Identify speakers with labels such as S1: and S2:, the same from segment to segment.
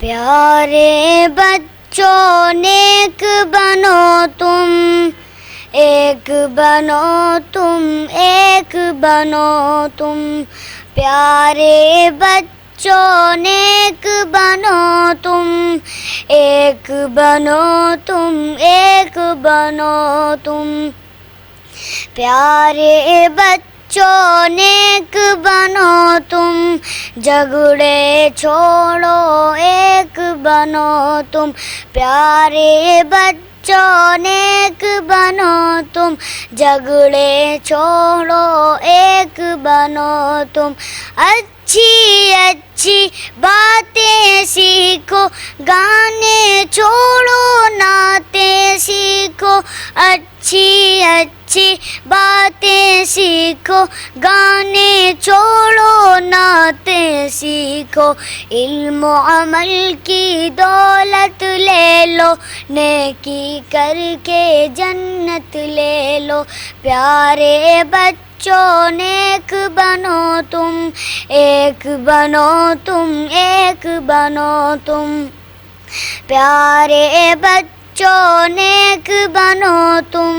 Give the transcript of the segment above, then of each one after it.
S1: प्यारे बच्चों नेक बनो तुम, एक बनो तुम, एक बनो तुम। प्यारे बच्चों नेक बनो तुम, एक बनो तुम, एक बनो तुम। प्यारे बच्चों नेक बनो तुम, झगड़े छोड़ो एक बनो तुम। प्यारे बच्चों नेक बनो तुम, झगड़े छोड़ो एक बनो तुम। अच्छी अच्छी बातें सीखो, गाने छोड़ो नाते सीखो। अच्छी अच्छी बातें सीखो, गाने छोड़ो नाते सीखो। इल्म अमल की दौलत ले लो, नेकी करके जन्नत ले लो। प्यारे बच्चों नेक बनो तुम, एक बनो तुम, एक बनो तुम। प्यारे बच्चों नेक बनो तुम,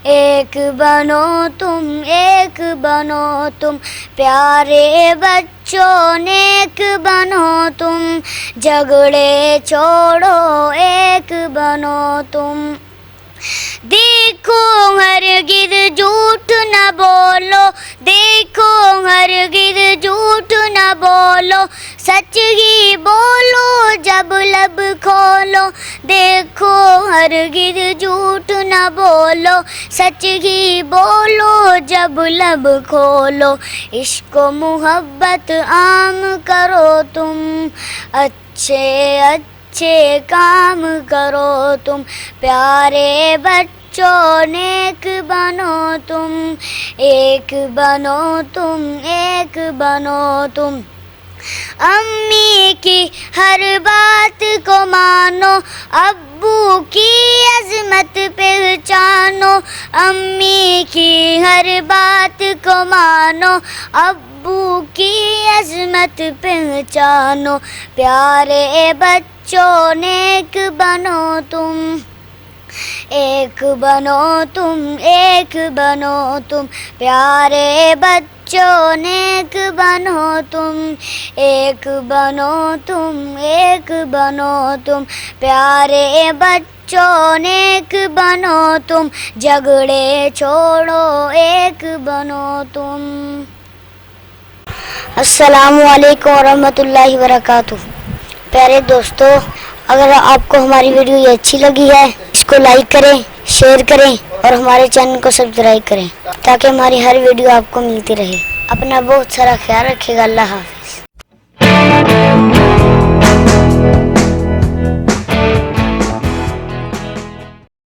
S1: एक बनो तुम, एक बनो तुम। प्यारे बच्चों नेक बनो तुम, झगड़े छोड़ो एक बनो तुम। देखो हरगिज़ झूठ न बोलो, देखो हरगिज़ झूठ न बोलो। सच ही बोलो जब लब खोलो, देखो हरगिज़ झूठ न बोलो। सच ही बोलो जब लब खोलो। इश्क व मोहब्बत आम करो तुम, अच्छे अच्छे काम करो तुम। प्यारे बच्चों नेक बनो तुम, एक बनो तुम, एक बनो तुम। अम्मी की हर बात को मानो, अब्बू की अज़मत पहचानो। अम्मी की हर बात को मानो, अब्बू की अज़मत पहचानो। प्यारे बच्चों नेक बनो तुम, एक बनो तुम, एक बनो तुम। प्यारे बच्चों नेक बनो तुम, एक बनो तुम, एक बनो तुम। प्यारे बच्चों नेक बनो तुम, झगड़े छोड़ो एक बनो तुम। अस्सलामु अलैकुम वरहमतुल्लाहि वबरकातुहू। प्यारे दोस्तों, अगर आपको हमारी वीडियो ये अच्छी लगी है, इसको लाइक करें, शेयर करें और हमारे चैनल को सब्सक्राइब करें ताकि हमारी हर वीडियो आपको मिलती रहे। अपना बहुत सारा ख्याल रखिएगा। अल्लाह हाफ़िज़।